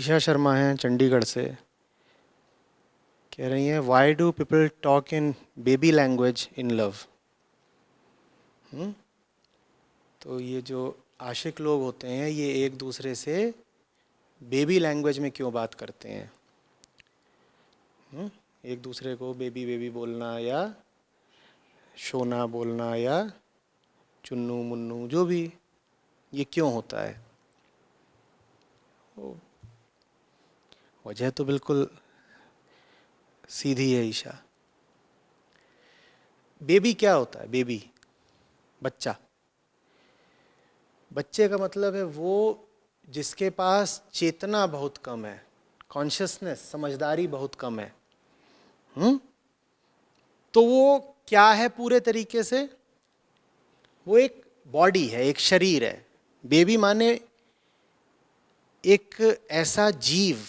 ईशा शर्मा हैं चंडीगढ़ से। कह रही हैं, why do people talk in baby language in love. तो ये जो आशिक लोग होते हैं ये एक दूसरे से बेबी लैंग्वेज में क्यों बात करते हैं? एक दूसरे को बेबी बेबी बोलना या शोना बोलना या चुन्नू मुन्नू जो भी, ये क्यों होता है? वजह तो बिल्कुल सीधी है ईशा। बेबी क्या होता है? बेबी बच्चा। बच्चे का मतलब है वो जिसके पास चेतना बहुत कम है, कॉन्शियसनेस, समझदारी बहुत कम है। तो वो क्या है पूरे तरीके से? वो एक बॉडी है, एक शरीर है। बेबी माने एक ऐसा जीव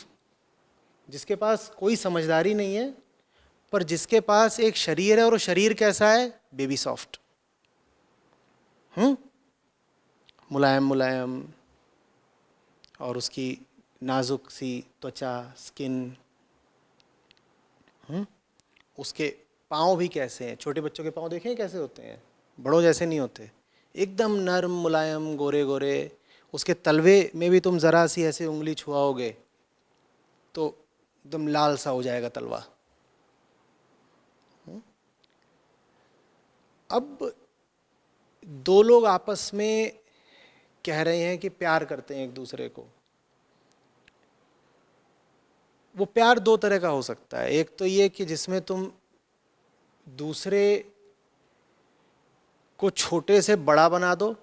जिसके पास कोई समझदारी नहीं है, पर जिसके पास एक शरीर है। और वो शरीर कैसा है? बेबी सॉफ्ट, मुलायम मुलायम, और उसकी नाजुक सी त्वचा, स्किन। उसके पाँव भी कैसे हैं? छोटे बच्चों के पाँव देखें कैसे होते हैं? बड़ों जैसे नहीं होते, एकदम नर्म मुलायम गोरे गोरे। उसके तलवे में भी तुम ज़रा सी ऐसे उंगली छुआओगे तो एकदम लाल सा हो जाएगा तलवा। अब दो लोग आपस में कह रहे हैं कि प्यार करते हैं एक दूसरे को। वो प्यार दो तरह का हो सकता है। एक तो ये कि जिसमें तुम दूसरे को छोटे से बड़ा बना दो,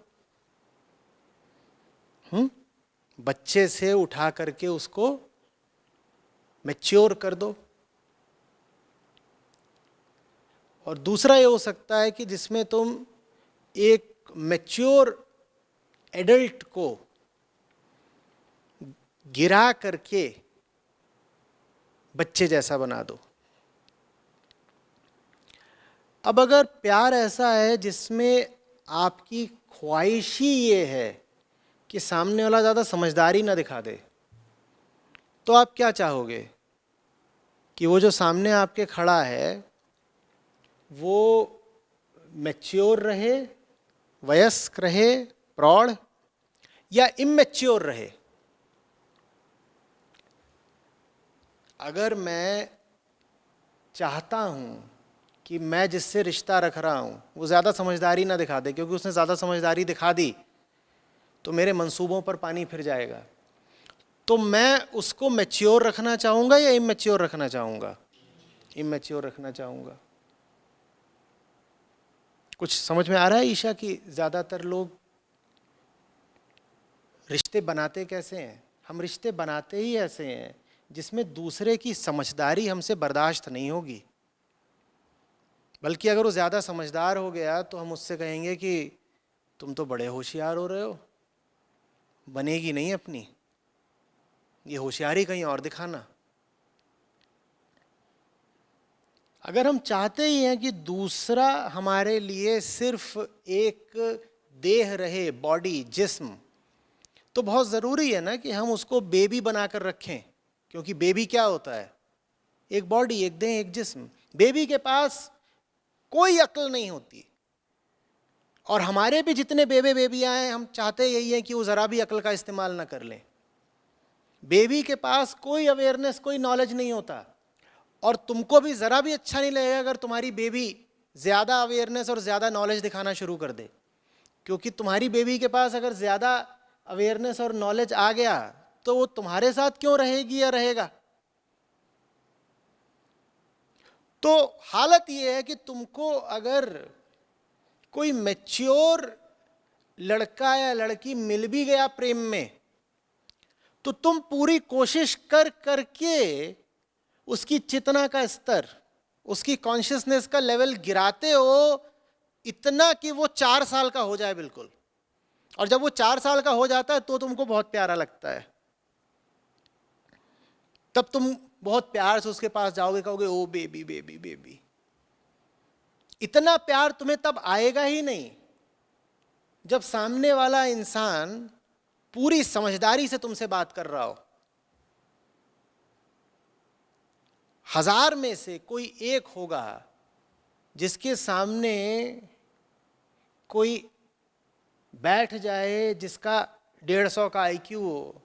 बच्चे से उठा करके उसको मैच्योर कर दो। और दूसरा ये हो सकता है कि जिसमें तुम एक मैच्योर एडल्ट को गिरा करके बच्चे जैसा बना दो। अब अगर प्यार ऐसा है जिसमें आपकी ख्वाहिश ही ये है कि सामने वाला ज़्यादा समझदारी ना दिखा दे, तो आप क्या चाहोगे? कि वो जो सामने आपके खड़ा है वो मैच्योर रहे, वयस्क रहे, प्रौढ़, या इमैच्योर रहे? अगर मैं चाहता हूँ कि मैं जिससे रिश्ता रख रहा हूँ वो ज़्यादा समझदारी ना दिखा दे, क्योंकि उसने ज़्यादा समझदारी दिखा दी तो मेरे मंसूबों पर पानी फिर जाएगा, तो मैं उसको मैच्योर रखना चाहूँगा या इमैच्योर रखना चाहूँगा? इमैच्योर रखना चाहूँगा। कुछ समझ में आ रहा है ईशा कि ज़्यादातर लोग रिश्ते बनाते कैसे हैं? हम रिश्ते बनाते ही ऐसे हैं जिसमें दूसरे की समझदारी हमसे बर्दाश्त नहीं होगी। बल्कि अगर वो ज़्यादा समझदार हो गया तो हम उससे कहेंगे कि तुम तो बड़े होशियार हो रहे हो, बनेगी नहीं अपनी, ये होशियारी कहीं और दिखाना। अगर हम चाहते ही हैं कि दूसरा हमारे लिए सिर्फ एक देह रहे, बॉडी, जिस्म, तो बहुत ज़रूरी है ना कि हम उसको बेबी बनाकर रखें। क्योंकि बेबी क्या होता है? एक बॉडी, एक देह, एक जिस्म। बेबी के पास कोई अक्ल नहीं होती। और हमारे भी जितने बेबियां हैं, हम चाहते यही है कि वो ज़रा भी अक्ल का इस्तेमाल ना कर लें। बेबी के पास कोई अवेयरनेस, कोई नॉलेज नहीं होता। और तुमको भी ज़रा भी अच्छा नहीं लगेगा अगर तुम्हारी बेबी ज़्यादा अवेयरनेस और ज़्यादा नॉलेज दिखाना शुरू कर दे। क्योंकि तुम्हारी बेबी के पास अगर ज़्यादा अवेयरनेस और नॉलेज आ गया तो वो तुम्हारे साथ क्यों रहेगी या रहेगा? तो हालत ये है कि तुमको अगर कोई मैच्योर लड़का या लड़की मिल भी गया प्रेम में, तो तुम पूरी कोशिश कर करके उसकी चेतना का स्तर, उसकी कॉन्शियसनेस का लेवल गिराते हो इतना कि वो 4 साल का हो जाए बिल्कुल। और जब वो 4 साल का हो जाता है तो तुमको बहुत प्यारा लगता है। तब तुम बहुत प्यार से उसके पास जाओगे, कहोगे ओ बेबी बेबी बेबी। इतना प्यार तुम्हें तब आएगा ही नहीं जब सामने वाला इंसान पूरी समझदारी से तुमसे बात कर रहा हो। 1000 में से कोई एक होगा जिसके सामने कोई बैठ जाए जिसका 150 का आईक्यू हो,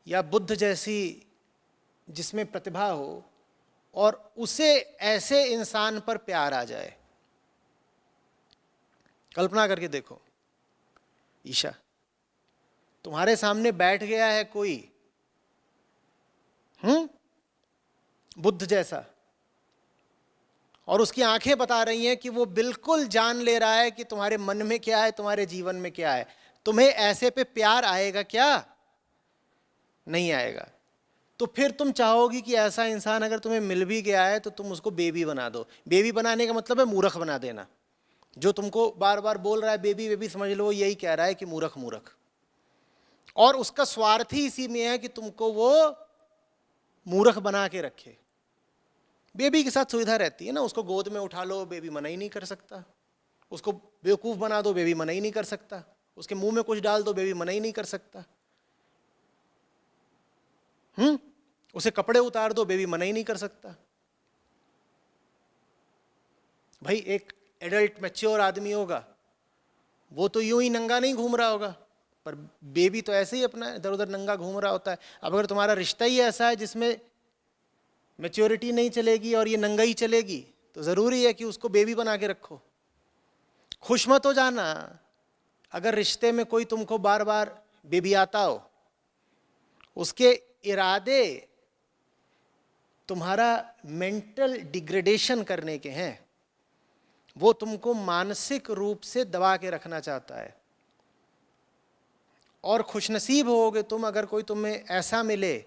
या बुद्ध जैसी जिसमें प्रतिभा हो, और उसे ऐसे इंसान पर प्यार आ जाए। कल्पना करके देखो, ईशा तुम्हारे सामने बैठ गया है कोई बुद्ध जैसा, और उसकी आंखें बता रही हैं कि वो बिल्कुल जान ले रहा है कि तुम्हारे मन में क्या है, तुम्हारे जीवन में क्या है। तुम्हें ऐसे पे प्यार आएगा क्या? नहीं आएगा। तो फिर तुम चाहोगी कि ऐसा इंसान अगर तुम्हें मिल भी गया है तो तुम उसको बेबी बना दो। बेबी बनाने का मतलब है मूर्ख बना देना। जो तुमको बार बार बोल रहा है बेबी बेबी, समझ लो यही कह रहा है कि मूर्ख मूर्ख। और उसका स्वार्थ ही इसी में है कि तुमको वो मूर्ख बना के रखे। बेबी के साथ सुविधा रहती है ना, उसको गोद में उठा लो, बेबी मना ही नहीं कर सकता। उसको बेवकूफ बना दो, बेबी मना ही नहीं कर सकता। उसके मुंह में कुछ डाल दो, बेबी मना ही नहीं कर सकता। उसे कपड़े उतार दो, बेबी मना ही नहीं कर सकता। भाई एक एडल्ट मैच्योर आदमी होगा, वो तो यूं ही नंगा नहीं घूम रहा होगा, पर बेबी तो ऐसे ही अपना इधर उधर नंगा घूम रहा होता है। अब अगर तुम्हारा रिश्ता ही ऐसा है जिसमें मैच्योरिटी नहीं चलेगी और ये नंगा ही चलेगी, तो ज़रूरी है कि उसको बेबी बना के रखो। खुश मत हो जाना अगर रिश्ते में कोई तुमको बार बार बेबी आता हो। उसके इरादे तुम्हारा मेंटल डिग्रेडेशन करने के हैं। वो तुमको मानसिक रूप से दबा के रखना चाहता है। और खुशनसीब होगे तुम अगर कोई तुम्हें ऐसा मिले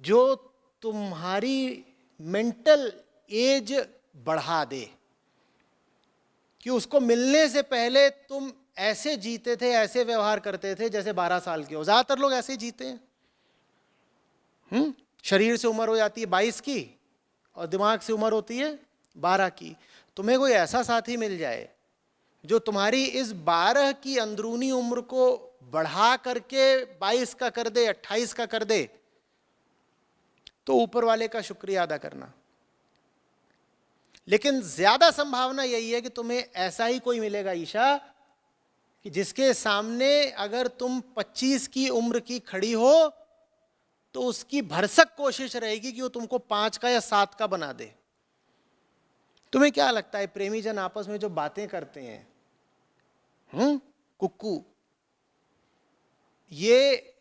जो तुम्हारी मेंटल एज बढ़ा दे, कि उसको मिलने से पहले तुम ऐसे जीते थे, ऐसे व्यवहार करते थे जैसे 12 साल के हो। ज्यादातर लोग ऐसे ही जीते हैं। शरीर से उम्र हो जाती है 22 की और दिमाग से उम्र होती है 12 की। तुम्हें कोई ऐसा साथी मिल जाए जो तुम्हारी इस 12 की अंदरूनी उम्र को बढ़ा करके 22 का कर दे, 28 का कर दे, तो ऊपर वाले का शुक्रिया अदा करना। लेकिन ज्यादा संभावना यही है कि तुम्हें ऐसा ही कोई मिलेगा ईशा, कि जिसके सामने अगर तुम 25 की उम्र की खड़ी हो तो उसकी भरसक कोशिश रहेगी कि वो तुमको 5 का या 7 का बना दे। तुम्हें क्या लगता है प्रेमी जन आपस में जो बातें करते हैं, कुक्कू, ये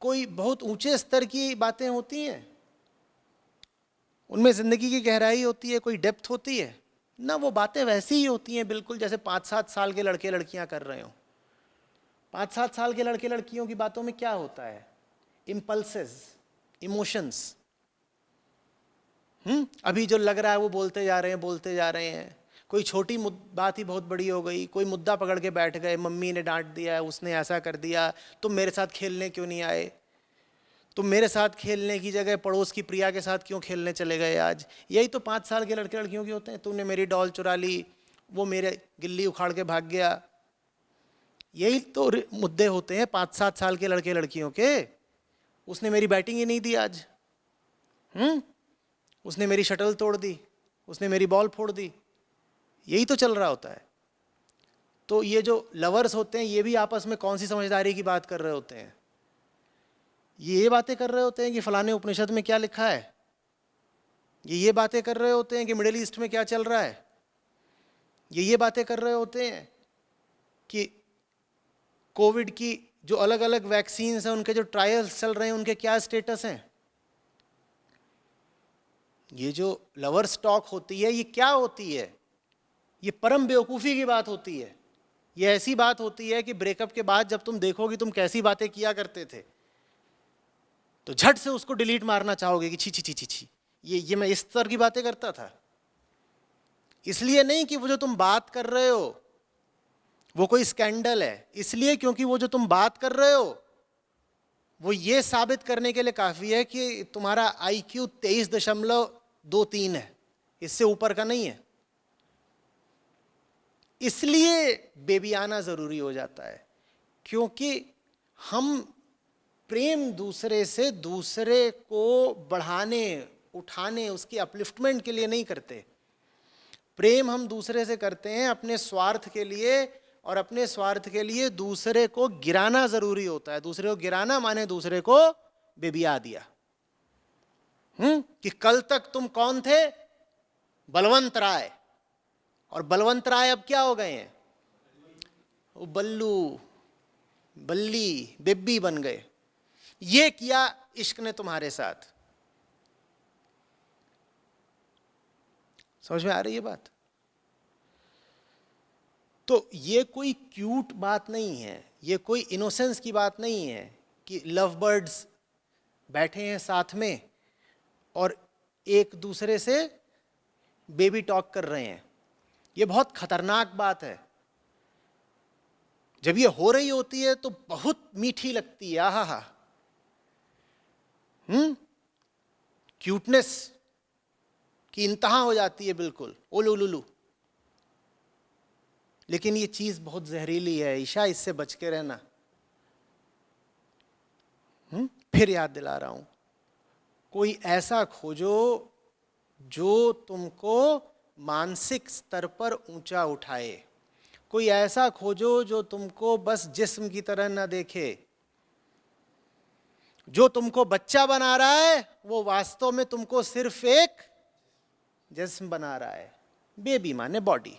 कोई बहुत ऊंचे स्तर की बातें होती हैं? उनमें जिंदगी की गहराई होती है, कोई डेप्थ होती है ना? वो बातें वैसी ही होती हैं बिल्कुल जैसे 5-7 साल के लड़के लड़कियां कर रहे हो। 5-7 साल के लड़के लड़कियों की बातों में क्या होता है? Impulses, emotions. अभी जो लग रहा है वो बोलते जा रहे हैं, बोलते जा रहे हैं। कोई छोटी बात ही बहुत बड़ी हो गई, कोई मुद्दा पकड़ के बैठ गए, मम्मी ने डांट दिया, उसने ऐसा कर दिया, तुम मेरे साथ खेलने क्यों नहीं आए, तुम मेरे साथ खेलने की जगह पड़ोस की प्रिया के साथ क्यों खेलने चले गए आज। यही तो 5 साल के लड़के लड़कियों के होते हैं। तुमने मेरी डॉल चुरा ली, वो मेरे गिल्ली उखाड़ के भाग गया। यही तो मुद्दे होते हैं 5-7 साल के लड़के लड़कियों के। उसने मेरी बैटिंग ही नहीं दी आज, उसने मेरी शटल तोड़ दी, उसने मेरी बॉल फोड़ दी। यही तो चल रहा होता है। तो ये जो लवर्स होते हैं ये भी आपस में कौन सी समझदारी की बात कर रहे होते हैं? ये बातें कर रहे होते हैं कि फलाने उपनिषद में क्या लिखा है। ये बातें कर रहे होते हैं कि मिडिल ईस्ट में क्या चल रहा है। ये बातें कर रहे होते हैं कि कोविड की जो अलग अलग वैक्सीन्स हैं उनके जो ट्रायल्स चल रहे हैं उनके क्या स्टेटस हैं। ये जो लवर स्टॉक होती है ये क्या होती है? ये परम बेवकूफ़ी की बात होती है। ये ऐसी बात होती है कि ब्रेकअप के बाद जब तुम देखोगे तुम कैसी बातें किया करते थे तो झट से उसको डिलीट मारना चाहोगे कि छी छी छी छी छी, ये मैं इस तरह की बातें करता था। इसलिए नहीं कि वो जो तुम बात कर रहे हो वो कोई स्कैंडल है, इसलिए क्योंकि वो जो तुम बात कर रहे हो वो ये साबित करने के लिए काफ़ी है कि तुम्हारा IQ 23.23 है, इससे ऊपर का नहीं है। इसलिए बेबी आना ज़रूरी हो जाता है, क्योंकि हम प्रेम दूसरे से दूसरे को बढ़ाने, उठाने, उसकी अपलिफ्टमेंट के लिए नहीं करते। प्रेम हम दूसरे से करते हैं अपने स्वार्थ के लिए, और अपने स्वार्थ के लिए दूसरे को गिराना जरूरी होता है। दूसरे को गिराना माने दूसरे को बेबिया दिया। कि कल तक तुम कौन थे? बलवंत राय। और बलवंत राय अब क्या हो गए हैं? वो बल्लू, बल्ली, बेबी बन गए। ये किया इश्क ने तुम्हारे साथ। समझ में आ रही है बात? तो ये कोई क्यूट बात नहीं है, ये कोई इनोसेंस की बात नहीं है कि लव बर्ड्स बैठे हैं साथ में और एक दूसरे से बेबी टॉक कर रहे हैं। ये बहुत खतरनाक बात है। जब ये हो रही होती है तो बहुत मीठी लगती है, आहा हा। क्यूटनेस की इंतहा हो जाती है, बिल्कुल ओलू लुलू। लेकिन ये चीज बहुत जहरीली है ईशा, इससे बच के रहना। फिर याद दिला रहा हूं, कोई ऐसा खोजो जो तुमको मानसिक स्तर पर ऊंचा उठाए। कोई ऐसा खोजो जो तुमको बस जिस्म की तरह ना देखे। जो तुमको बच्चा बना रहा है वो वास्तव में तुमको सिर्फ एक जिस्म बना रहा है। बेबी माने body,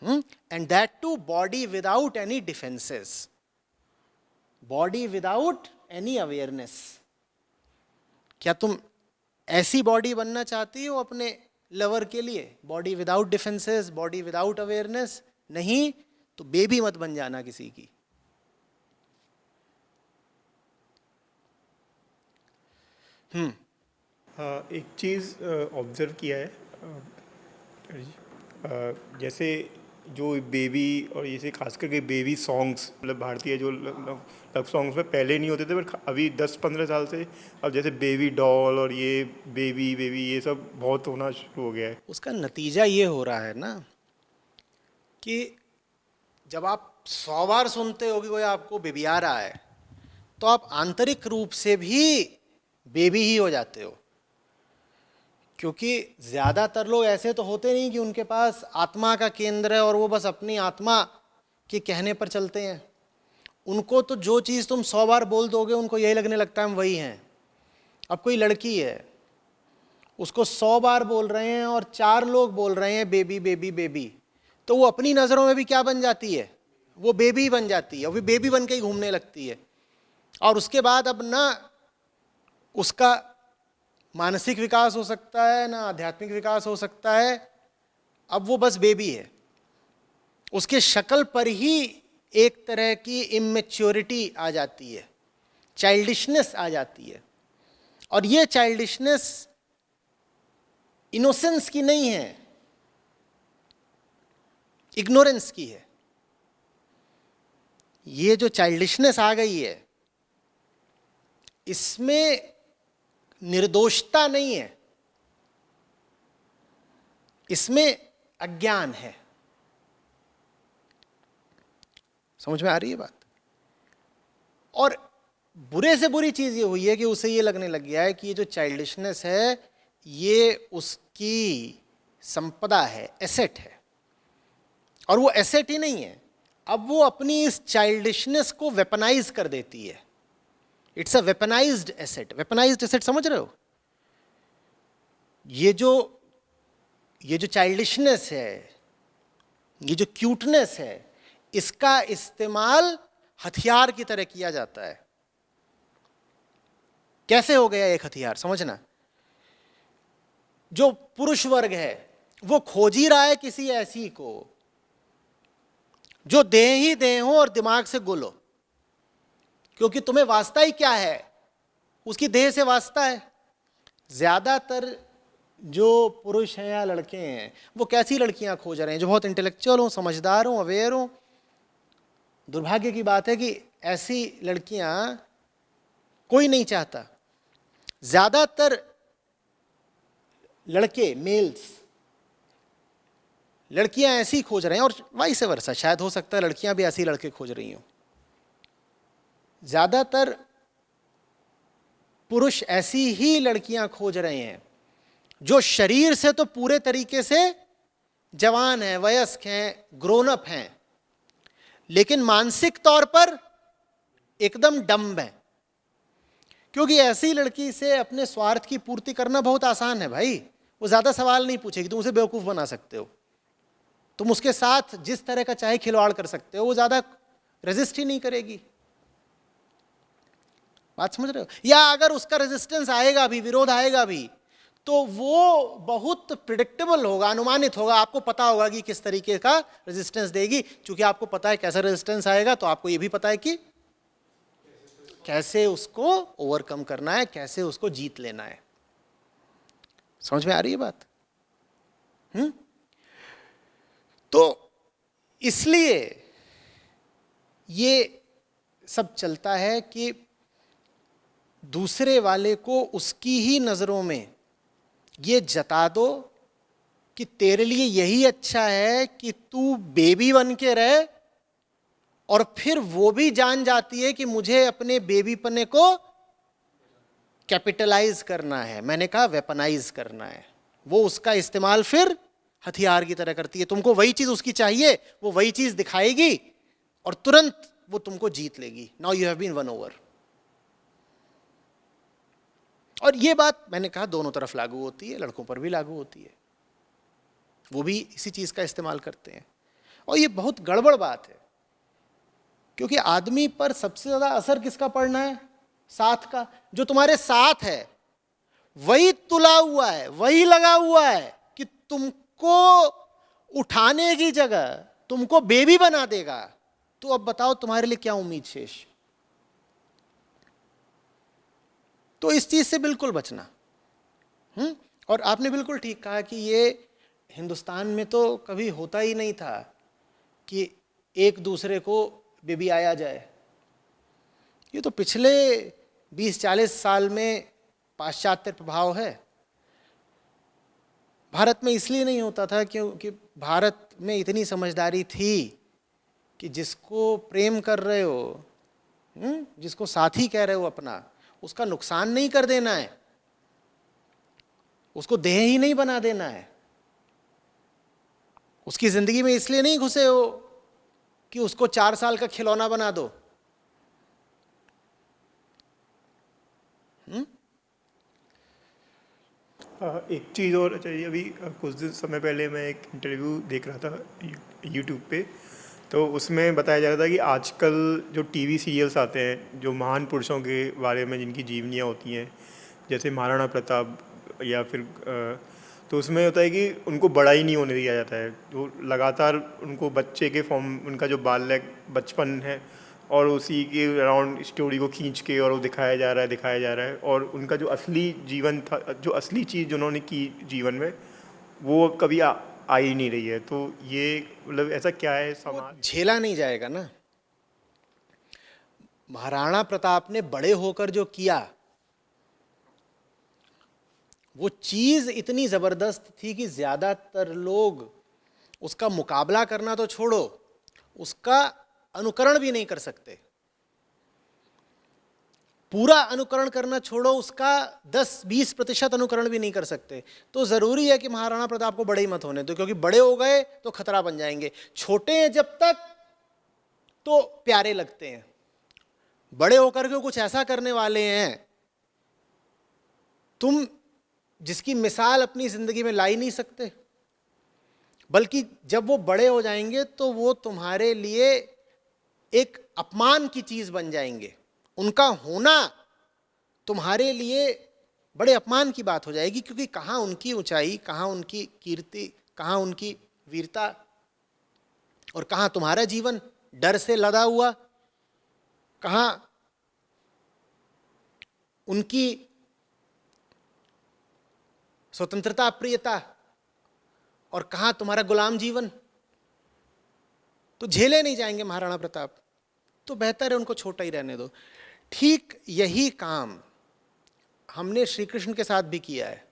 and that too body without any defences, body without any awareness. क्या तुम ऐसी बॉडी बनना चाहती हो अपने लवर के लिए? Body without defences, body without awareness? नहीं तो बेबी मत बन जाना किसी की। एक चीज़ ऑब्जर्व किया है, जैसे जो बेबी और जैसे खास करके बेबी सॉन्ग्स, मतलब भारतीय जो लव सॉन्ग्स में पहले नहीं होते थे, पर अभी 10-15 साल से अब जैसे बेबी डॉल और ये बेबी बेबी ये सब बहुत होना शुरू हो गया है। उसका नतीजा ये हो रहा है ना कि जब आप 100 बार सुनते हो कि कोई आपको बेबिया रहा है तो आप आंतरिक रूप से भी बेबी ही हो जाते हो। क्योंकि ज्यादातर लोग ऐसे तो होते नहीं कि उनके पास आत्मा का केंद्र है और वो बस अपनी आत्मा के कहने पर चलते हैं। उनको तो जो चीज़ तुम 100 बार बोल दोगे उनको यही लगने लगता है हम वही हैं। अब कोई लड़की है, उसको 100 बार बोल रहे हैं और 4 लोग बोल रहे हैं बेबी बेबी बेबी, तो वो अपनी नज़रों में भी क्या बन जाती है? वो बेबी बन जाती है, वो भी बेबी बन के ही घूमने लगती है। और उसके बाद अब ना उसका मानसिक विकास हो सकता है ना आध्यात्मिक विकास हो सकता है, अब वो बस बेबी है। उसके शक्ल पर ही एक तरह की इमेच्योरिटी आ जाती है, चाइल्डिशनेस आ जाती है। और ये चाइल्डिशनेस इनोसेंस की नहीं है, इग्नोरेंस की है। ये जो चाइल्डिशनेस आ गई है इसमें निर्दोषता नहीं है, इसमें अज्ञान है। समझ में आ रही है बात? और बुरे से बुरी चीज ये हुई है कि उसे ये लगने लग गया है कि ये जो चाइल्डिशनेस है ये उसकी संपदा है, एसेट है। और वो एसेट ही नहीं है, अब वो अपनी इस चाइल्डिशनेस को वेपनाइज कर देती है। It's a weaponised asset. Weaponised asset समझ रहे हो? ये जो चाइल्डिशनेस है, ये जो क्यूटनेस है, इसका इस्तेमाल हथियार की तरह किया जाता है। कैसे हो गया एक हथियार? समझना, जो पुरुष वर्ग है वो खोज ही रहा है किसी ऐसी को जो देह ही देह हो और दिमाग से गुल हो। क्योंकि तुम्हें वास्ता ही क्या है? उसकी देह से वास्ता है। ज्यादातर जो पुरुष हैं या लड़के हैं वो कैसी लड़कियां खोज रहे हैं? जो बहुत इंटेलेक्चुअल हो, समझदार हो, अवेयर हो। दुर्भाग्य की बात है कि ऐसी लड़कियां कोई नहीं चाहता। ज्यादातर लड़के, मेल्स, लड़कियां ऐसी खोज रहे हैं, और वाइस वर्सा, शायद हो सकता है लड़कियां भी ऐसी लड़के खोज रही हों। ज्यादातर पुरुष ऐसी ही लड़कियां खोज रहे हैं जो शरीर से तो पूरे तरीके से जवान हैं, वयस्क हैं, ग्रोन अप हैं, लेकिन मानसिक तौर पर एकदम डम्ब हैं। क्योंकि ऐसी लड़की से अपने स्वार्थ की पूर्ति करना बहुत आसान है भाई। वो ज्यादा सवाल नहीं पूछेगी, तुम उसे बेवकूफ बना सकते हो, तुम उसके साथ जिस तरह का चाहे खिलवाड़ कर सकते हो, वो ज्यादा रेजिस्ट ही नहीं करेगी। बात समझ रहे हो? या अगर उसका रेजिस्टेंस आएगा भी, विरोध आएगा भी, तो वो बहुत प्रिडिक्टेबल होगा, अनुमानित होगा। आपको पता होगा कि किस तरीके का रेजिस्टेंस देगी। चूंकि आपको पता है कैसा रेजिस्टेंस आएगा, तो आपको ये भी पता है कि कैसे उसको ओवरकम करना है, कैसे उसको जीत लेना है। समझ में आ रही है बात? तो इसलिए ये सब चलता है कि दूसरे वाले को उसकी ही नजरों में ये जता दो कि तेरे लिए यही अच्छा है कि तू बेबी बन के रहे, और फिर वो भी जान जाती है कि मुझे अपने बेबीपने को कैपिटलाइज करना है, मैंने कहा वेपनाइज करना है। वो उसका इस्तेमाल फिर हथियार की तरह करती है। तुमको वही चीज उसकी चाहिए, वो वही चीज दिखाएगी और तुरंत वो तुमको जीत लेगी। Now you have been won over. और ये बात मैंने कहा दोनों तरफ लागू होती है, लड़कों पर भी लागू होती है। वो भी इसी चीज का इस्तेमाल करते हैं। और ये बहुत गड़बड़ बात है, क्योंकि आदमी पर सबसे ज्यादा असर किसका पड़ना है? साथ का। जो तुम्हारे साथ है वही तुला हुआ है, वही लगा हुआ है कि तुमको उठाने की जगह तुमको बेबी बना देगा। तो अब बताओ तुम्हारे लिए क्या उम्मीद शेष? तो इस चीज से बिल्कुल बचना। और आपने बिल्कुल ठीक कहा कि ये हिंदुस्तान में तो कभी होता ही नहीं था कि एक दूसरे को बेबी आया जाए। ये तो पिछले 20-40 साल में पाश्चात्य प्रभाव है। भारत में इसलिए नहीं होता था क्योंकि भारत में इतनी समझदारी थी कि जिसको प्रेम कर रहे हो, जिसको साथी कह रहे हो अपना, उसका नुकसान नहीं कर देना है, उसको देह ही नहीं बना देना है। उसकी जिंदगी में इसलिए नहीं घुसे हो कि उसको 4 साल का खिलौना बना दो। एक चीज़ और चाहिए। अभी कुछ दिन समय पहले मैं एक इंटरव्यू देख रहा था यूट्यूब पे, तो उसमें बताया जा रहा था कि आजकल जो टीवी सीरियल्स आते हैं जो महान पुरुषों के बारे में जिनकी जीवनियाँ होती हैं, जैसे महाराणा प्रताप या फिर तो उसमें होता है कि उनको बड़ा ही नहीं होने दिया जाता है। तो लगातार उनको बच्चे के फॉर्म, उनका जो बाल्यक बचपन है और उसी के अराउंड स्टोरी को खींच के और वो दिखाया जा रहा है और उनका जो असली जीवन था, जो असली चीज़ जो उन्होंने की जीवन में, वो कभी आ ही नहीं रही है। तो ये मतलब ऐसा क्या है समाज? झेला नहीं जाएगा ना। महाराणा प्रताप ने बड़े होकर जो किया, वो चीज इतनी जबरदस्त थी कि ज्यादातर लोग उसका मुकाबला करना तो छोड़ो, उसका अनुकरण भी नहीं कर सकते। पूरा अनुकरण करना छोड़ो, उसका 10-20% अनुकरण भी नहीं कर सकते। तो जरूरी है कि महाराणा प्रताप को बड़े ही मत होने दो, क्योंकि बड़े हो गए तो खतरा बन जाएंगे। छोटे हैं जब तक तो प्यारे लगते हैं, बड़े होकर के कुछ ऐसा करने वाले हैं तुम जिसकी मिसाल अपनी जिंदगी में ला ही नहीं सकते। बल्कि जब वो बड़े हो जाएंगे तो वो तुम्हारे लिए एक अपमान की चीज बन जाएंगे। उनका होना तुम्हारे लिए बड़े अपमान की बात हो जाएगी, क्योंकि कहाँ उनकी ऊंचाई, कहाँ उनकी कीर्ति, कहाँ उनकी वीरता, और कहाँ तुम्हारा जीवन डर से लदा हुआ, कहाँ उनकी स्वतंत्रता प्रियता, और कहाँ तुम्हारा गुलाम जीवन। तो झेले नहीं जाएंगे महाराणा प्रताप, तो बेहतर है उनको छोटा ही रहने दो। ठीक यही काम हमने श्री कृष्ण के साथ भी किया है।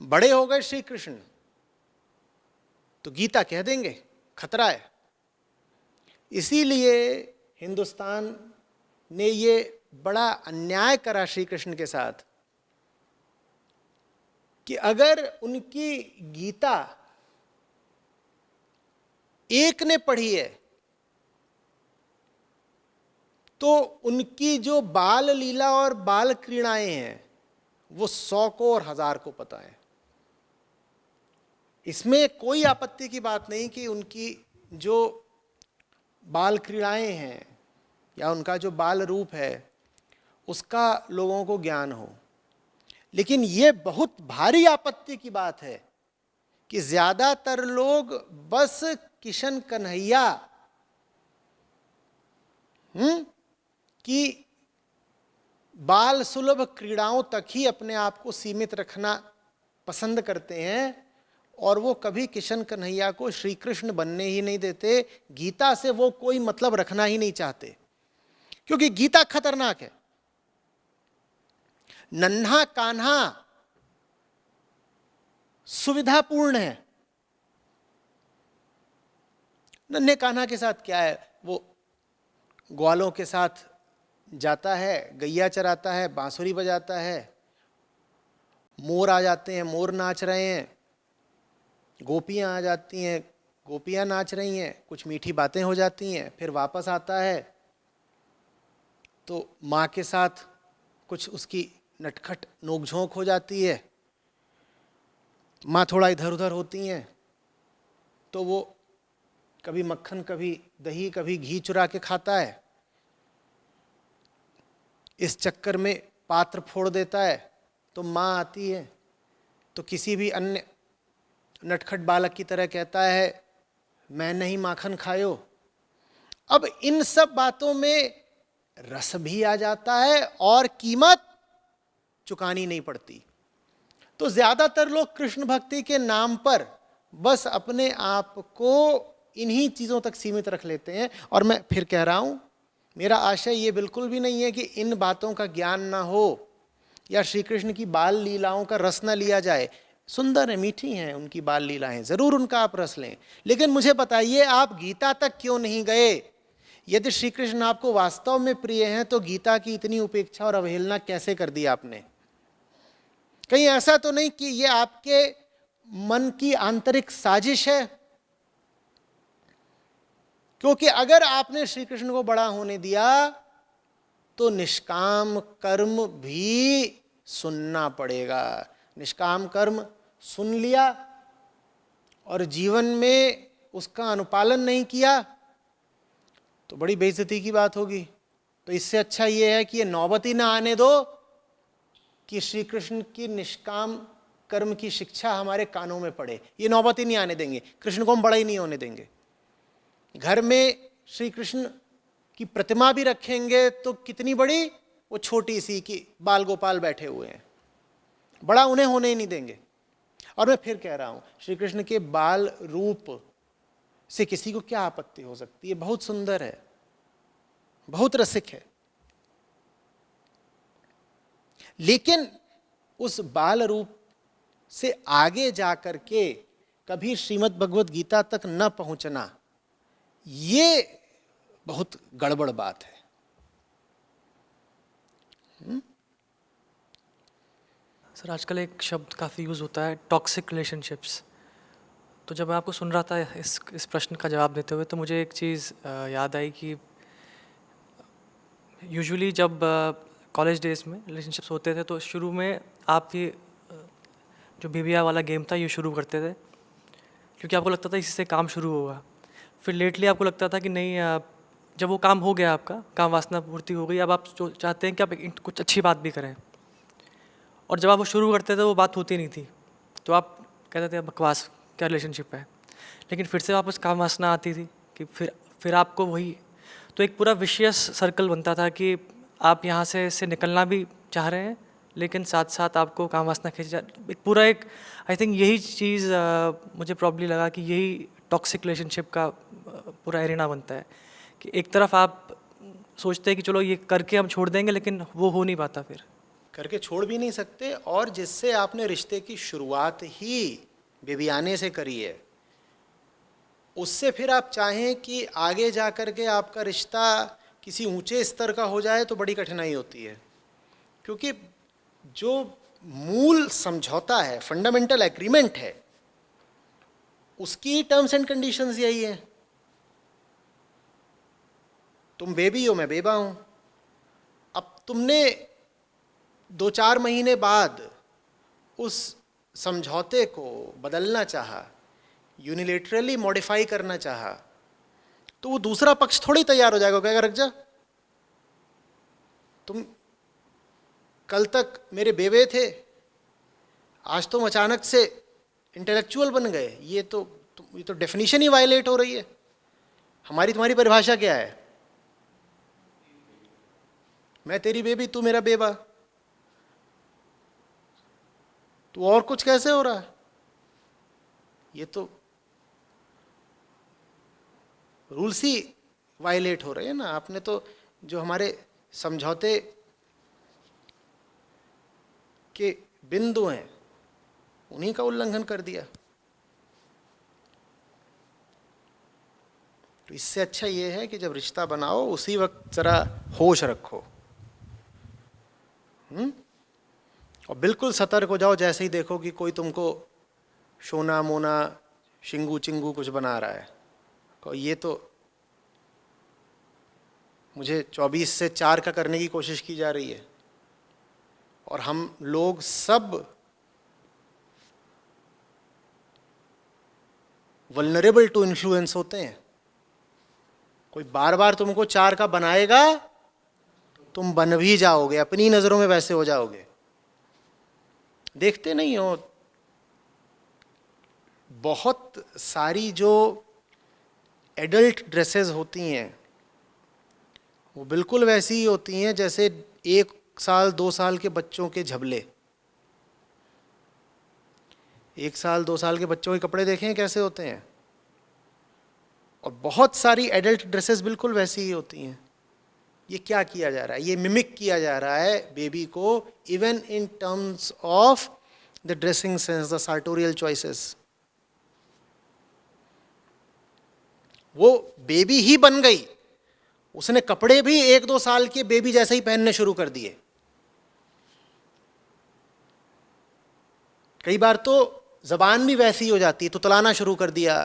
बड़े हो गए श्री कृष्ण तो गीता कह देंगे खतरा है, इसीलिए हिंदुस्तान ने ये बड़ा अन्याय करा श्री कृष्ण के साथ कि अगर उनकी गीता एक ने पढ़ी है तो उनकी जो बाल लीला और बाल क्रीड़ाएं हैं वो 100 को और 1000 को पता है। इसमें कोई आपत्ति की बात नहीं कि उनकी जो बाल क्रीड़ाएं हैं या उनका जो बाल रूप है उसका लोगों को ज्ञान हो, लेकिन ये बहुत भारी आपत्ति की बात है कि ज्यादातर लोग बस किशन कन्हैया कि बाल सुलभ क्रीड़ाओं तक ही अपने आप को सीमित रखना पसंद करते हैं और वो कभी किशन कन्हैया को श्री कृष्ण बनने ही नहीं देते। गीता से वो कोई मतलब रखना ही नहीं चाहते क्योंकि गीता खतरनाक है। नन्हा कान्हा सुविधापूर्ण है। नन्हे कान्हा के साथ क्या है, वो ग्वालों के साथ जाता है, गैया चराता है, बांसुरी बजाता है, मोर आ जाते हैं, मोर नाच रहे हैं, गोपियां आ जाती हैं, गोपियां नाच रही हैं, कुछ मीठी बातें हो जाती हैं, फिर वापस आता है तो माँ के साथ कुछ उसकी नटखट नोकझोंक हो जाती है। माँ थोड़ा इधर उधर होती हैं तो वो कभी मक्खन कभी दही कभी घी चुरा के खाता है। इस चक्कर में पात्र फोड़ देता है तो माँ आती है तो किसी भी अन्य नटखट बालक की तरह कहता है मैं नहीं माखन खायो। अब इन सब बातों में रस भी आ जाता है और कीमत चुकानी नहीं पड़ती। तो ज्यादातर लोग कृष्ण भक्ति के नाम पर बस अपने आप को इन्हीं चीजों तक सीमित रख लेते हैं। और मैं फिर कह रहा हूं, मेरा आशय ये बिल्कुल भी नहीं है कि इन बातों का ज्ञान ना हो या श्री कृष्ण की बाल लीलाओं का रस ना लिया जाए। सुंदर है, मीठी हैं उनकी बाल लीलाएं, जरूर उनका आप रस लें, लेकिन मुझे बताइए आप गीता तक क्यों नहीं गए? यदि श्री कृष्ण आपको वास्तव में प्रिय हैं तो गीता की इतनी उपेक्षा और अवहेलना कैसे कर दी आपने? कहीं ऐसा तो नहीं कि ये आपके मन की आंतरिक साजिश है? क्योंकि अगर आपने श्री कृष्ण को बड़ा होने दिया तो निष्काम कर्म भी सुनना पड़ेगा। निष्काम कर्म सुन लिया और जीवन में उसका अनुपालन नहीं किया तो बड़ी बेइज्जती की बात होगी। तो इससे अच्छा ये है कि ये नौबत ही ना आने दो कि श्री कृष्ण की निष्काम कर्म की शिक्षा हमारे कानों में पड़े। ये नौबत ही नहीं आने देंगे, कृष्ण को हम बड़ा ही नहीं होने देंगे। घर में श्री कृष्ण की प्रतिमा भी रखेंगे तो कितनी बड़ी, वो छोटी सी कि बाल गोपाल बैठे हुए हैं, बड़ा उन्हें होने ही नहीं देंगे। और मैं फिर कह रहा हूं, श्री कृष्ण के बाल रूप से किसी को क्या आपत्ति हो सकती है? बहुत सुंदर है, बहुत रसिक है, लेकिन उस बाल रूप से आगे जाकर के कभी श्रीमद् भगवत गीता तक न पहुंचना, ये बहुत गड़बड़ बात है। सर आजकल एक शब्द काफ़ी यूज़ होता है, टॉक्सिक रिलेशनशिप्स। तो जब मैं आपको सुन रहा था इस प्रश्न का जवाब देते हुए तो मुझे एक चीज़ याद आई कि यूजुअली जब कॉलेज डेज में रिलेशनशिप्स होते थे तो शुरू में आपकी जो बीबिया वाला गेम था ये शुरू करते थे क्योंकि आपको लगता था इससे काम शुरू होगा। फिर लेटली आपको लगता था कि नहीं, जब वो काम हो गया, आपका काम वासना पूर्ति हो गई, अब आप चाहते हैं कि आप कुछ अच्छी बात भी करें। और जब आप वो शुरू करते थे वो बात होती नहीं थी तो आप कहते थे बकवास, क्या रिलेशनशिप है। लेकिन फिर से वापस काम वासना आती थी कि फिर आपको वही, तो एक पूरा विशियस सर्कल बनता था कि आप यहाँ से इससे निकलना भी चाह रहे हैं लेकिन साथ साथ आपको काम वासना खींच जा, एक पूरा एक आई थिंक यही चीज़ मुझे प्रॉब्ली लगा कि यही टॉक्सिक रिलेशनशिप का पूरा एरिना बनता है कि एक तरफ आप सोचते हैं कि चलो ये करके हम छोड़ देंगे लेकिन वो हो नहीं पाता, फिर करके छोड़ भी नहीं सकते। और जिससे आपने रिश्ते की शुरुआत ही बेबियाने से करी है उससे फिर आप चाहें कि आगे जा कर के आपका रिश्ता किसी ऊंचे स्तर का हो जाए तो बड़ी कठिनाई होती है, क्योंकि जो मूल समझौता है, फंडामेंटल एग्रीमेंट है, उसकी टर्म्स एंड कंडीशंस यही है। तुम बेबी हो, मैं बेबा हूं। अब तुमने 2-4 महीने बाद उस समझौते को बदलना चाहा, यूनिलेटरली मॉडिफाई करना चाहा, तो वो दूसरा पक्ष थोड़ी तैयार हो जाएगा, कहेगा रख जा, तुम कल तक मेरे बेबे थे, आज तुम अचानक से इंटेलेक्चुअल बन गए। ये तो डेफिनेशन ही वायलेट हो रही है। हमारी तुम्हारी परिभाषा क्या है? मैं तेरी बेबी, तू मेरा बेबा। तो और कुछ कैसे हो रहा है? ये तो रूल्स ही वायलेट हो रहे हैं ना। आपने तो जो हमारे समझौते के बिंदु हैं उन्हीं का उल्लंघन कर दिया। तो इससे अच्छा ये है कि जब रिश्ता बनाओ उसी वक्त जरा होश रखो, और बिल्कुल सतर्क हो जाओ जैसे ही देखो कि कोई तुमको शोना मोना शिंगू चिंगू कुछ बना रहा है। ये तो मुझे 24 से 4 का करने की कोशिश की जा रही है, और हम लोग सब वल्नरेबल टू इन्फ्लुएंस होते हैं। कोई बार बार तुमको 4 का बनाएगा, तुम बन भी जाओगे, अपनी नजरों में वैसे हो जाओगे। देखते नहीं हो, बहुत सारी जो एडल्ट ड्रेसेस होती हैं वो बिल्कुल वैसी ही होती हैं जैसे 1 साल 2 साल के बच्चों के झबले। 1 साल 2 साल के बच्चों के कपड़े देखें कैसे होते हैं, और बहुत सारी एडल्ट ड्रेसेस बिल्कुल वैसी ही होती हैं। ये क्या किया जा रहा है? ये मिमिक किया जा रहा है बेबी को, even in terms of the dressing sense, the sartorial choices. वो बेबी ही बन गई, उसने कपड़े भी 1-2 साल के बेबी जैसे ही पहनने शुरू कर दिए। कई बार तो जबान भी वैसी हो जाती है, तुतलाना शुरू कर दिया,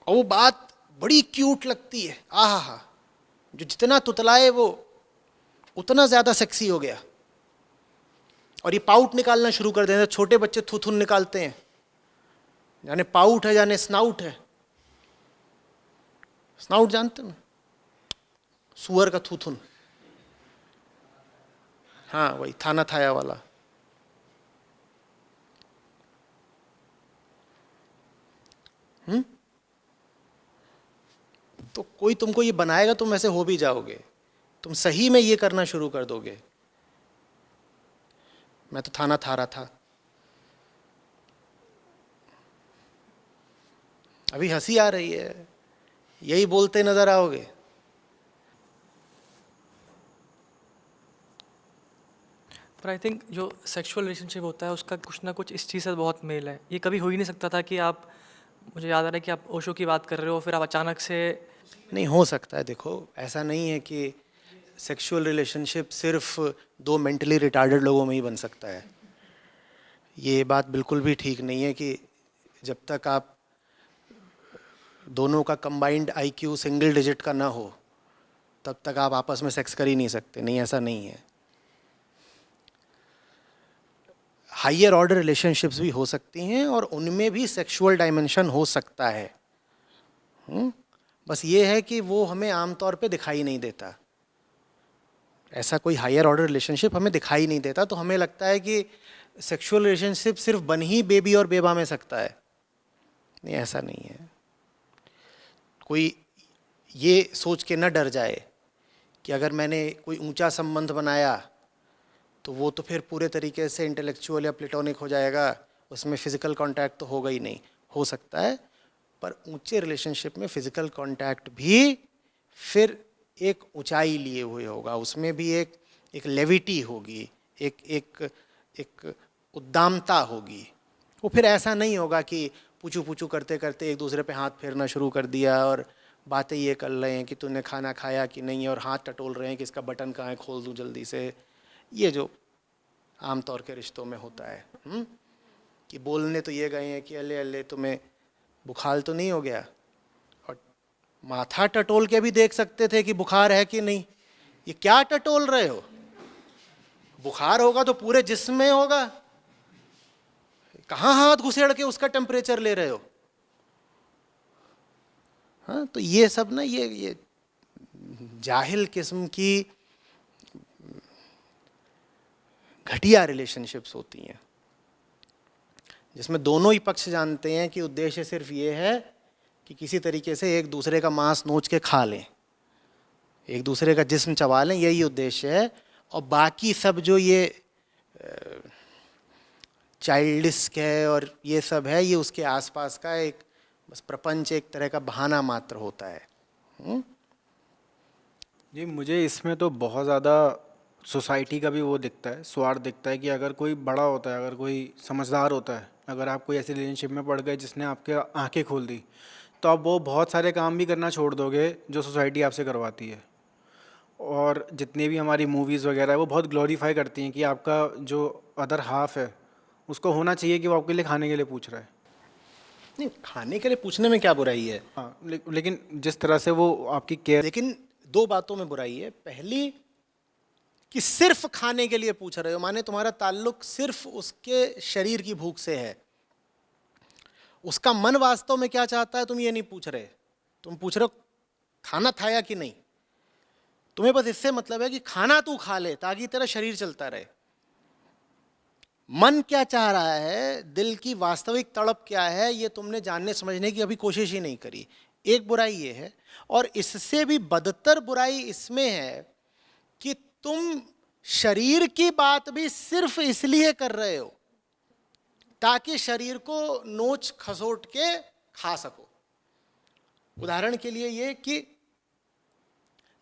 और वो बात बड़ी क्यूट लगती है। आहा हा, जो जितना तुतलाए वो उतना ज्यादा सेक्सी हो गया। और ये पाउट निकालना शुरू कर देते हैं। छोटे बच्चे थूथुन निकालते हैं, जाने पाउट है जाने स्नाउट है। स्नाउट जानते हैं? सुअर का थूथुन, हाँ वही थाना थाया वाला। तो कोई तुमको ये बनाएगा, तुम ऐसे हो भी जाओगे, तुम सही में ये करना शुरू कर दोगे। मैं तो थाना था रहा था। अभी हंसी आ रही है, यही बोलते नजर आओगे। पर आई थिंक जो सेक्सुअल रिलेशनशिप होता है उसका कुछ ना कुछ इस चीज़ से बहुत मेल है। ये कभी हो ही नहीं सकता था कि आप, मुझे याद आ रहा है कि आप ओशो की बात कर रहे हो, फिर आप अचानक से। नहीं हो सकता है। देखो, ऐसा नहीं है कि सेक्सुअल रिलेशनशिप सिर्फ 2 मेंटली रिटार्डेड लोगों में ही बन सकता है। ये बात बिल्कुल भी ठीक नहीं है कि जब तक आप दोनों का कंबाइंड आईक्यू सिंगल डिजिट का ना हो तब तक आप आपस में सेक्स कर ही नहीं सकते। नहीं, ऐसा नहीं है। हायर ऑर्डर रिलेशनशिप्स भी हो सकती हैं और उनमें भी सेक्सुअल डायमेंशन हो सकता है। बस ये है कि वो हमें आमतौर पे दिखाई नहीं देता। ऐसा कोई हायर ऑर्डर रिलेशनशिप हमें दिखाई नहीं देता, तो हमें लगता है कि सेक्सुअल रिलेशनशिप सिर्फ बन ही बेबी और बेबा में सकता है। नहीं, ऐसा नहीं है। कोई ये सोच के न डर जाए कि अगर मैंने कोई ऊंचा संबंध बनाया तो वो तो फिर पूरे तरीके से इंटेलेक्चुअल या प्लेटोनिक हो जाएगा, उसमें फिजिकल कांटेक्ट तो होगा ही नहीं। हो सकता है, पर ऊंचे रिलेशनशिप में फिजिकल कांटेक्ट भी फिर एक ऊंचाई लिए हुए होगा, उसमें भी एक लेविटी होगी, एक एक एक उद्दामता होगी, वो फिर ऐसा नहीं होगा कि पूछू पूछू करते करते एक दूसरे पे हाथ फेरना शुरू कर दिया और बातें ये कर रहे हैं कि तूने खाना खाया कि नहीं, और हाथ टटोल रहे हैं कि इसका बटन कहाँ है, खोल दूँ जल्दी से। ये जो आम तौर के रिश्तों में होता है, कि बोलने तो ये गए हैं कि अल्ले अल्ले तुम्हें बुखार तो नहीं हो गया, और माथा टटोल के भी देख सकते थे कि बुखार है कि नहीं। ये क्या टटोल रहे हो? बुखार होगा तो पूरे जिस्म में होगा, कहाँ हाथ घुसेड़ के उसका टेम्परेचर ले रहे हो? हाँ, तो ये सब ना ये जाहिल किस्म की घटिया रिलेशनशिप्स होती हैं, जिसमें दोनों ही पक्ष जानते हैं कि उद्देश्य सिर्फ ये है कि किसी तरीके से एक दूसरे का मांस नोच के खा लें, एक दूसरे का जिस्म चबा लें, यही उद्देश्य है। और बाकी सब जो ये चाइल्डिश है और ये सब है, ये उसके आसपास का एक बस प्रपंच, एक तरह का बहाना मात्र होता है। जी, मुझे इसमें तो बहुत ज़्यादा सोसाइटी का भी वो दिखता है, स्वार्थ दिखता है कि अगर कोई बड़ा होता है, अगर कोई समझदार होता है, अगर आप कोई ऐसी रिलेशनशिप में पड़ गए जिसने आपके आंखें खोल दी, तो आप वो बहुत सारे काम भी करना छोड़ दोगे जो सोसाइटी आपसे करवाती है। और जितनी भी हमारी मूवीज़ वगैरह है वो बहुत ग्लोरीफाई करती हैं कि आपका जो अदर हाफ है उसको होना चाहिए कि वो आपके लिए खाने के लिए पूछ रहा है। नहीं, खाने के लिए पूछने में क्या बुराई है? हाँ, लेकिन जिस तरह से वो आपकी केयर। लेकिन दो बातों में बुराई है। पहली कि सिर्फ खाने के लिए पूछ रहे हो, माने तुम्हारा ताल्लुक सिर्फ उसके शरीर की भूख से है, उसका मन वास्तव में क्या चाहता है तुम ये नहीं पूछ रहे। तुम पूछ रहे हो खाना खाया कि नहीं, तुम्हें बस इससे मतलब है कि खाना तू खा ले ताकि तेरा शरीर चलता रहे। मन क्या चाह रहा है, दिल की वास्तविक तड़प क्या है, ये तुमने जानने समझने की अभी कोशिश ही नहीं करी। एक बुराई ये है, और इससे भी बदतर बुराई इसमें है कि तुम शरीर की बात भी सिर्फ इसलिए कर रहे हो ताकि शरीर को नोच खसोट के खा सको। उदाहरण के लिए ये कि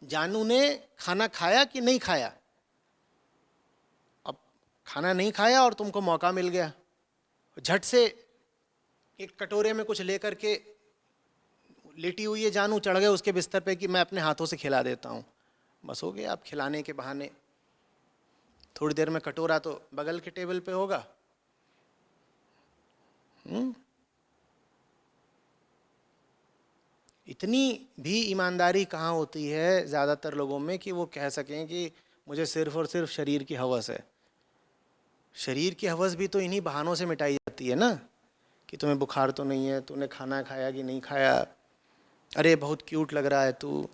जानू ने खाना खाया कि नहीं खाया। अब खाना नहीं खाया और तुमको मौका मिल गया, झट से एक कटोरे में कुछ लेकर के लेटी हुई है जानू, चढ़ गए उसके बिस्तर पे कि मैं अपने हाथों से खिला देता हूँ। बस हो गया, आप खिलाने के बहाने थोड़ी देर में कटोरा तो बगल के टेबल पे होगा। इतनी भी ईमानदारी कहाँ होती है ज़्यादातर लोगों में कि वो कह सकें कि मुझे सिर्फ और सिर्फ शरीर की हवस है। शरीर की हवस भी तो इन्हीं बहानों से मिटाई जाती है ना, कि तुम्हें बुखार तो नहीं है, तूने खाना खाया कि नहीं खाया, अरे बहुत क्यूट लग रहा है तू,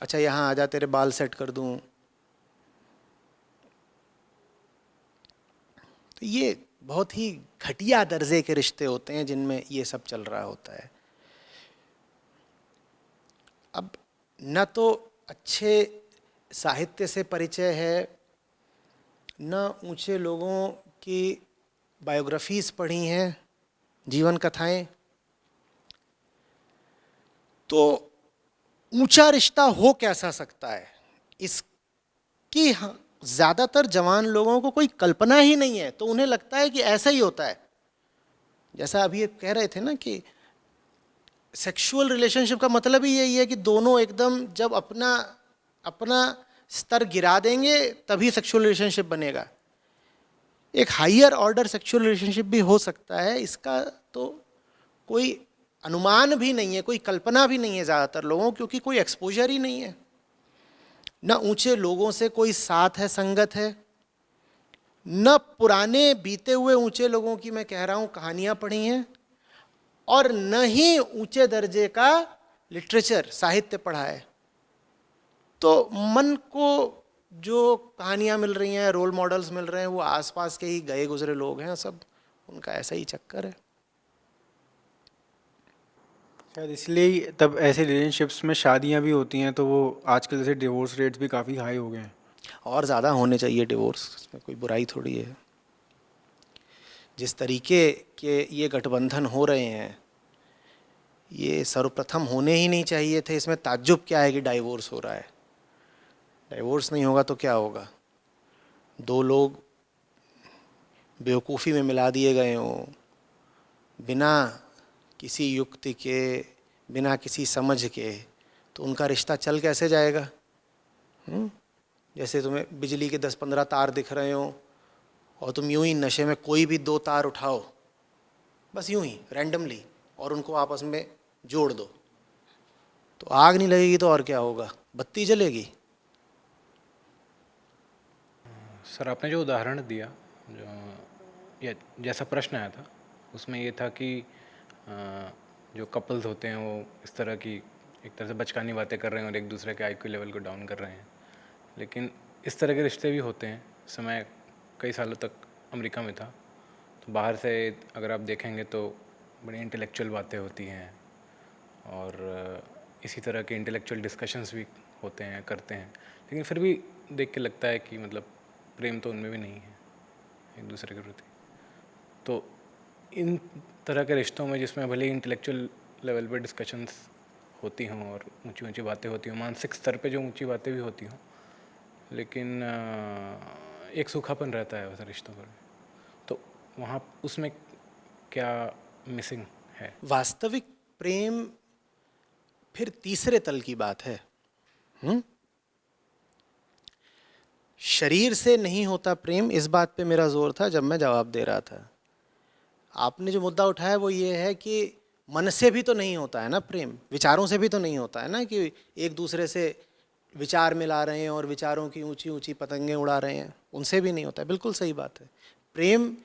अच्छा यहाँ आजा तेरे बाल सेट कर दूँ। तो ये बहुत ही घटिया दर्जे के रिश्ते होते हैं जिनमें ये सब चल रहा होता है। अब न तो अच्छे साहित्य से परिचय है, न ऊंचे लोगों की बायोग्राफीज पढ़ी हैं, जीवन कथाएं, तो ऊंचा रिश्ता हो कैसा सकता है इसकी ज़्यादातर जवान लोगों को कोई कल्पना ही नहीं है। तो उन्हें लगता है कि ऐसा ही होता है। जैसा अभी ये कह रहे थे ना कि सेक्सुअल रिलेशनशिप का मतलब ही यही है कि दोनों एकदम जब अपना अपना स्तर गिरा देंगे तभी सेक्सुअल रिलेशनशिप बनेगा। एक हायर ऑर्डर सेक्सुअल रिलेशनशिप भी हो सकता है, इसका तो कोई अनुमान भी नहीं है, कोई कल्पना भी नहीं है ज़्यादातर लोगों, क्योंकि कोई एक्सपोजर ही नहीं है। न ऊंचे लोगों से कोई साथ है, संगत है, न पुराने बीते हुए ऊंचे लोगों की मैं कह रहा हूँ कहानियाँ पढ़ी हैं, और न ही ऊंचे दर्जे का लिटरेचर, साहित्य पढ़ा है। तो मन को जो कहानियाँ मिल रही हैं, रोल मॉडल्स मिल रहे हैं, वो आसपास के ही गए गुजरे लोग हैं, सब उनका ऐसा ही चक्कर है। शायद इसलिए ही तब ऐसे रिलेशनशिप्स में शादियां भी होती हैं, तो वो आजकल जैसे डिवोर्स रेट्स भी काफ़ी हाई हो गए हैं। और ज़्यादा होने चाहिए डिवोर्स, इसमें कोई बुराई थोड़ी है। जिस तरीके के ये गठबंधन हो रहे हैं, ये सर्वप्रथम होने ही नहीं चाहिए थे। इसमें ताज्जुब क्या है कि डाइवोर्स हो रहा है? डाइवोर्स नहीं होगा तो क्या होगा? दो लोग बेवकूफ़ी में मिला दिए गए हों, बिना किसी युक्ति के, बिना किसी समझ के, तो उनका रिश्ता चल कैसे जाएगा? जैसे तुम्हें बिजली के 10-15 तार दिख रहे हों और तुम यूं ही नशे में कोई भी 2 तार उठाओ, बस यूं ही रैंडमली, और उनको आपस में जोड़ दो, तो आग नहीं लगेगी तो और क्या होगा? बत्ती जलेगी। सर आपने जो उदाहरण दिया, जो ये जैसा प्रश्न आया था उसमें ये था कि जो कपल्स होते हैं वो इस तरह की एक तरह से बचकानी बातें कर रहे हैं और एक दूसरे के आईक्यू लेवल को डाउन कर रहे हैं, लेकिन इस तरह के रिश्ते भी होते हैं। समय कई सालों तक अमेरिका में था, तो बाहर से अगर आप देखेंगे तो बड़ी इंटेलेक्चुअल बातें होती हैं और इसी तरह के इंटेलेक्चुअल डिस्कशंस भी होते हैं, करते हैं, लेकिन फिर भी देख के लगता है कि मतलब प्रेम तो उनमें भी नहीं है एक दूसरे के प्रति। तो इन तरह के रिश्तों में जिसमें भले ही इंटेलेक्चुअल लेवल पे डिस्कशंस होती हों और ऊंची ऊंची बातें होती हों, मानसिक स्तर पे जो ऊंची बातें भी होती हों, लेकिन एक सूखापन रहता है वैसे रिश्तों पर। तो वहाँ उसमें क्या मिसिंग है? वास्तविक प्रेम फिर तीसरे तल की बात है। शरीर से नहीं होता प्रेम, इस बात पे मेरा जोर था जब मैं जवाब दे रहा था। आपने जो मुद्दा उठाया वो ये है कि मन से भी तो नहीं होता है ना प्रेम, विचारों से भी तो नहीं होता है ना, कि एक दूसरे से विचार मिला रहे हैं और विचारों की ऊंची ऊंची पतंगें उड़ा रहे हैं, उनसे भी नहीं होता है। बिल्कुल सही बात है। प्रेम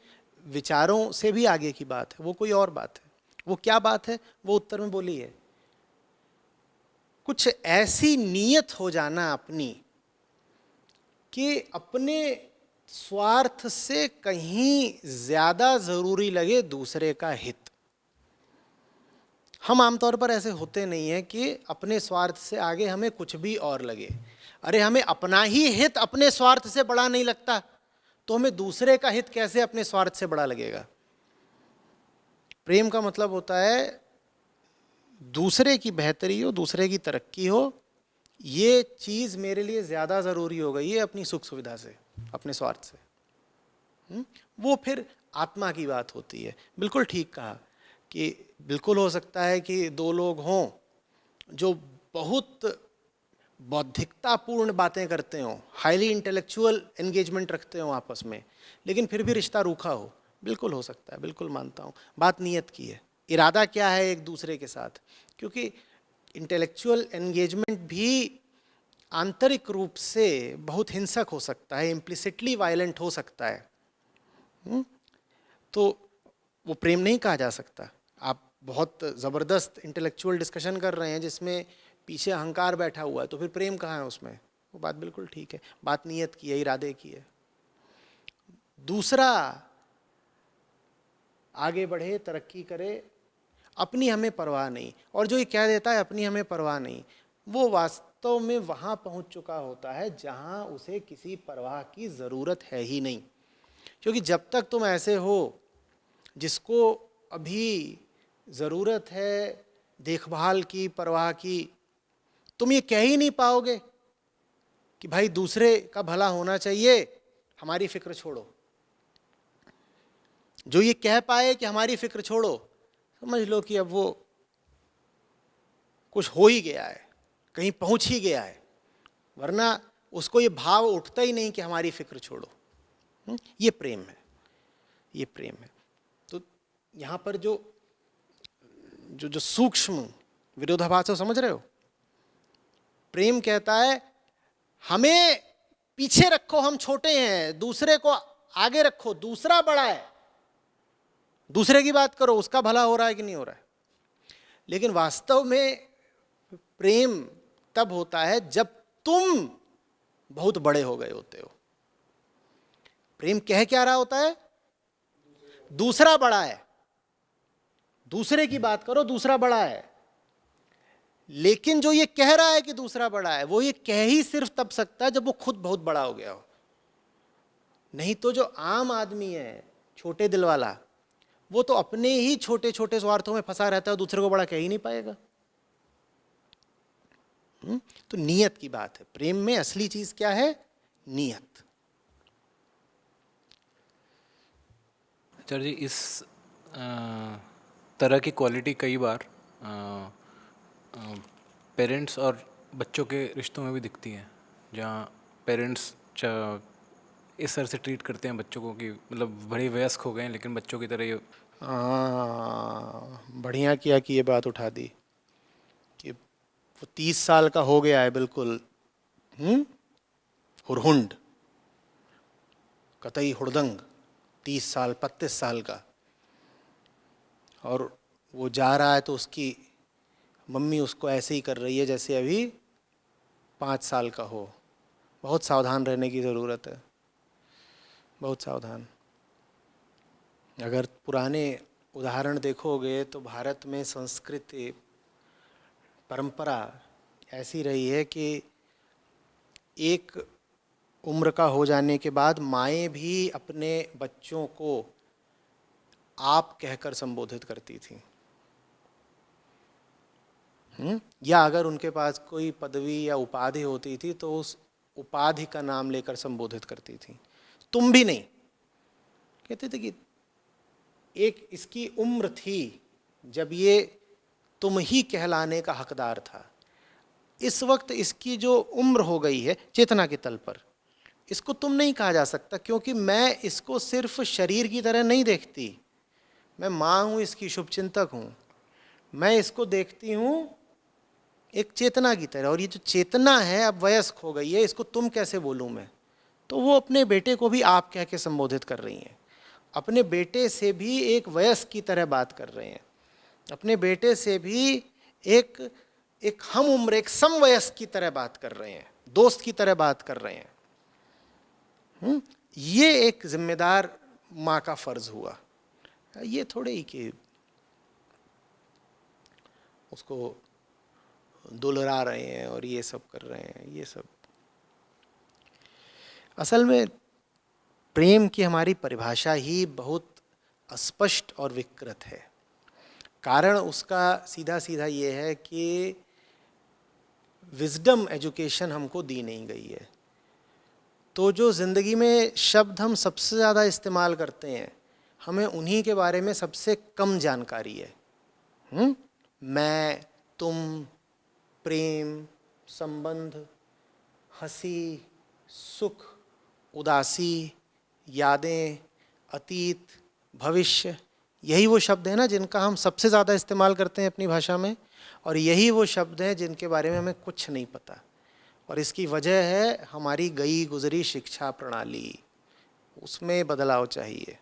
विचारों से भी आगे की बात है, वो कोई और बात है। वो क्या बात है, वो उत्तर में बोली है। कुछ ऐसी नीयत हो जाना अपनी कि अपने स्वार्थ से कहीं ज्यादा जरूरी लगे दूसरे का हित। हम आमतौर पर ऐसे होते नहीं हैं कि अपने स्वार्थ से आगे हमें कुछ भी और लगे। अरे हमें अपना ही हित अपने स्वार्थ से बड़ा नहीं लगता, तो हमें दूसरे का हित कैसे अपने स्वार्थ से बड़ा लगेगा? प्रेम का मतलब होता है दूसरे की बेहतरी हो, दूसरे की तरक्की हो, ये चीज़ मेरे लिए ज़्यादा ज़रूरी हो गई है अपनी सुख सुविधा से, अपने स्वार्थ से। वो फिर आत्मा की बात होती है। बिल्कुल ठीक कहा कि बिल्कुल हो सकता है कि 2 लोग हों जो बहुत बौद्धिकतापूर्ण बातें करते हों, हाईली इंटेलेक्चुअल एंगेजमेंट रखते हों आपस में, लेकिन फिर भी रिश्ता रूखा हो। बिल्कुल हो सकता है, बिल्कुल मानता हूँ। बात नीयत की है, इरादा क्या है एक दूसरे के साथ। क्योंकि इंटेलेक्चुअल एंगेजमेंट भी आंतरिक रूप से बहुत हिंसक हो सकता है, इम्प्लिसिटली वायलेंट हो सकता है। तो वो प्रेम नहीं कहा जा सकता। आप बहुत ज़बरदस्त इंटेलेक्चुअल डिस्कशन कर रहे हैं जिसमें पीछे अहंकार बैठा हुआ है, तो फिर प्रेम कहाँ है उसमें? वो बात बिल्कुल ठीक है। बात नीयत की है, इरादे की है। दूसरा आगे बढ़े, तरक्की करे, अपनी हमें परवाह नहीं। और जो ये कह देता है अपनी हमें परवाह नहीं, वो वास्तव में वहाँ पहुँच चुका होता है जहाँ उसे किसी परवाह की ज़रूरत है ही नहीं। क्योंकि जब तक तुम ऐसे हो जिसको अभी ज़रूरत है देखभाल की, परवाह की, तुम ये कह ही नहीं पाओगे कि भाई दूसरे का भला होना चाहिए, हमारी फिक्र छोड़ो। जो ये कह पाए कि हमारी फिक्र छोड़ो, समझ लो कि अब वो कुछ हो ही गया है, कहीं पहुंच ही गया है, वरना उसको ये भाव उठता ही नहीं कि हमारी फिक्र छोड़ो। ये प्रेम है, ये प्रेम है। तो यहाँ पर जो जो जो सूक्ष्म विरोधाभास है, समझ रहे हो? प्रेम कहता है हमें पीछे रखो, हम छोटे हैं, दूसरे को आगे रखो, दूसरा बड़ा है, दूसरे की बात करो, उसका भला हो रहा है कि नहीं हो रहा है। लेकिन वास्तव में प्रेम तब होता है जब तुम बहुत बड़े हो गए होते हो। प्रेम कह क्या रहा होता है? दूसरा बड़ा है, दूसरे की बात करो, दूसरा बड़ा है। लेकिन जो ये कह रहा है कि दूसरा बड़ा है, वो ये कह ही सिर्फ तब सकता है जब वो खुद बहुत बड़ा हो गया हो। नहीं तो जो आम आदमी है, छोटे दिल वाला, वो तो अपने ही छोटे छोटे स्वार्थों में फंसा रहता है, दूसरे को बड़ा कह ही नहीं पाएगा। तो नियत की बात है। प्रेम में असली चीज क्या है? नियत। सर जी, इस तरह की क्वालिटी कई बार पेरेंट्स और बच्चों के रिश्तों में भी दिखती हैं, जहाँ पेरेंट्स इस तरह से ट्रीट करते हैं बच्चों को कि मतलब बड़े वयस्क हो गए हैं लेकिन बच्चों की तरह ये। हाँ, बढ़िया किया कि ये बात उठा दी कि वो 30 साल का हो गया है बिल्कुल, हुरहुंड, कतई हुड़दंग, 30 साल 32 साल का, और वो जा रहा है तो उसकी मम्मी उसको ऐसे ही कर रही है जैसे अभी 5 साल का हो। बहुत सावधान रहने की ज़रूरत है, बहुत सावधान। अगर पुराने उदाहरण देखोगे तो भारत में संस्कृति परंपरा ऐसी रही है कि एक उम्र का हो जाने के बाद माएँ भी अपने बच्चों को आप कहकर संबोधित करती थीं। या अगर उनके पास कोई पदवी या उपाधि होती थी तो उस उपाधि का नाम लेकर संबोधित करती थी। तुम भी नहीं, कहते थे कि एक इसकी उम्र थी जब ये तुम ही कहलाने का हकदार था। इस वक्त इसकी जो उम्र हो गई है चेतना के तल पर, इसको तुम नहीं कहा जा सकता, क्योंकि मैं इसको सिर्फ शरीर की तरह नहीं देखती। मैं माँ हूँ, इसकी शुभचिंतक हूँ। मैं इसको देखती हूँ एक चेतना की तरह, और ये जो चेतना है अब वयस्क हो गई है, इसको तुम कैसे बोलूँ मैं? तो वो अपने बेटे को भी आप कह के संबोधित कर रही हैं, अपने बेटे से भी एक वयस्क की तरह बात कर रहे हैं, अपने बेटे से भी एक हम उम्र, एक समवयस्क की तरह बात कर रहे हैं, दोस्त की तरह बात कर रहे हैं। ये एक जिम्मेदार माँ का फर्ज हुआ। ये थोड़े ही कि उसको दुलरा रहे हैं और ये सब कर रहे हैं, ये सब। असल में प्रेम की हमारी परिभाषा ही बहुत अस्पष्ट और विकृत है। कारण उसका सीधा सीधा ये है कि विजडम एजुकेशन हमको दी नहीं गई है। तो जो ज़िंदगी में शब्द हम सबसे ज़्यादा इस्तेमाल करते हैं, हमें उन्हीं के बारे में सबसे कम जानकारी है। मैं, तुम, प्रेम, संबंध, हंसी, सुख, उदासी, यादें, अतीत, भविष्य, यही वो शब्द हैं ना जिनका हम सबसे ज़्यादा इस्तेमाल करते हैं अपनी भाषा में, और यही वो शब्द हैं जिनके बारे में हमें कुछ नहीं पता। और इसकी वजह है हमारी गई गुजरी शिक्षा प्रणाली, उसमें बदलाव चाहिए।